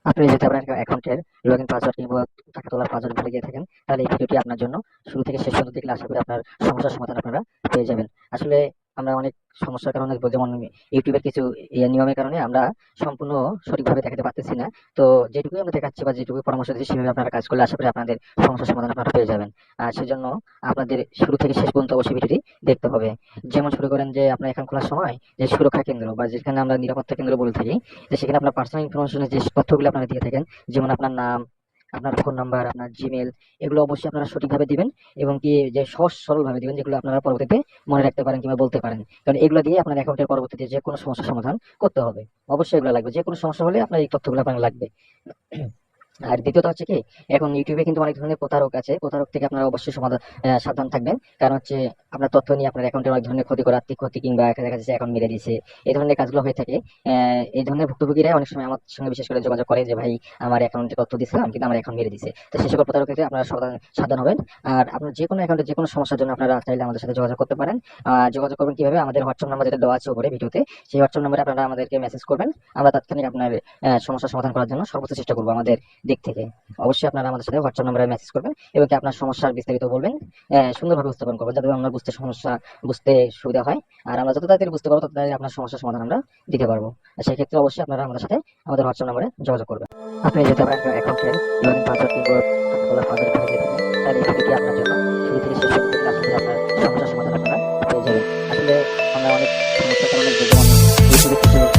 আপনি যদি আপনার অ্যাকাউন্টের লগইন পাসওয়ার্ড কিংবা টাকা তোলার পাসওয়ার্ড ভুলে গিয়ে থাকেন, তাহলে এই ভিডিওটি আপনার জন্য। শুরু থেকে শেষ পর্যন্ত দেখলে আশা করি আপনার সমস্যার সমাধান আপনারা পেয়ে যাবেন। আসলে আমরা অনেক সমস্যার কারণে, যেমন ইউটিউবের কিছু নিয়মের কারণে আমরা সম্পূর্ণ সঠিকভাবে দেখাতে পারতেছি না। তো যেটুকুই আমরা দেখাচ্ছি বা যেটুকু পরামর্শ দিচ্ছি, সেভাবে আপনারা কাজ করলে আশা করি আপনাদের সমস্যার সমাধান আপনারা পেয়ে যাবেন। আর সেজন্য আপনাদের শুরু থেকে শেষ পর্যন্ত অবশ্যই ভিডিওটি দেখতে হবে। যেমন শুরু করেন যে আপনার অ্যাকাউন্ট খোলার সময় যে সুরক্ষা কেন্দ্র বা যেখানে আমরা নিরাপত্তা কেন্দ্র বলে থাকি, যে সেখানে আপনার পার্সোনাল ইনফরমেশনের যে তথ্যগুলো আপনারা দিয়ে থাকেন, যেমন আপনার নাম, আপনার ফোন নাম্বার, আপনার জিমেল, এগুলো অবশ্যই আপনারা সঠিকভাবে দিবেন এবং কি যে সহজ সরল ভাবে দিবেন, যেগুলো আপনারা পরবর্তীতে মনে রাখতে পারেন কিংবা বলতে পারেন। কারণ এগুলো দিয়ে আপনার অ্যাকাউন্টের পরবর্তীতে যে কোনো সমস্যার সমাধান করতে হবে। অবশ্যই এগুলো লাগবে, যে কোনো সমস্যা হলে আপনার এই তথ্যগুলো আপনার লাগবে। আর দ্বিতীয়ত হচ্ছে কি, এখন ইউটিউবে কিন্তু অনেক ধরনের প্রতারক আছে। প্রতারক থেকে আপনারা অবশ্যই সাবধান থাকবেন। কারণ হচ্ছে আপনার তথ্য নিয়ে আপনার অ্যাকাউন্টের অনেক ধরনের ক্ষতি করা, আর্থিক ক্ষতি কিংবা দেখা যাচ্ছে অ্যাকাউন্ট মেরে দিছে, এই ধরনের কাজগুলো হয়ে থাকে। এই ধরনের ভুক্তভোগীরা অনেক সময় আমার সঙ্গে বিশেষ করে যোগাযোগ করে যে ভাই, আমার অ্যাকাউন্টে তথ্য দিছিলাম কিন্তু আমার অ্যাকাউন্ট মেরে দিছে। তো সেই সকল প্রতারক থেকে আপনারা সাবধান হবেন। আর আপনার যে কোনো অ্যাকাউন্টে যে কোনো সমস্যার জন্য আপনারা চাইলে আমাদের সাথে যোগাযোগ করতে পারেন। যোগাযোগ করবেন কিভাবে? আমাদের হোয়াটসঅ্যাপ নাম্বার যেটা দেওয়া আছে উপরে ভিডিওতে, সেই হোয়াটসঅ্যাপ নাম্বারে আপনারা আমাদেরকে মেসেজ করবেন। আমরা তাৎক্ষণিক আপনার সমস্যার সমাধান করার জন্য সর্বোচ্চ চেষ্টা করবো আমাদের দিক থেকে। অবশ্যই আপনারা আমাদের সাথে হোয়াটসঅ্যাপ নাম্বারে মেসেজ করবেন এবং কি আপনার সমস্যার বিস্তারিত বলবেন। সুন্দরভাবে উপস্থাপন করবেন যাতে আমরা বুঝতে সুবিধা হয়। আর আমরা যত তাড়াতাড়ি বুঝতে পারবো তত তাড়াতাড়ি আপনার সমস্যার সমাধান আমরা দিতে পারবো। আর সেই ক্ষেত্রে অবশ্যই আপনারা আমাদের সাথে আমাদের হোয়াটসঅ্যাপ নাম্বারে যোগাযোগ করবেন। আপনি যদি আপনার অ্যাকাউন্টের লগইন পাসওয়ার্ড কিংবা টাকা তোলার পাসওয়ার্ড ভুলে গিয়ে থাকেন, তাহলে এই ভিডিওটি আপনার জন্য। শুরু থেকে শেষ পর্যন্ত দেখলে আশা করি আপনার সমস্যার সমাধান আপনারা পেয়ে যাবেন। আসলে আমরা অনেক সমস্যার কারণে, যেমন ইউটিউবে কিছু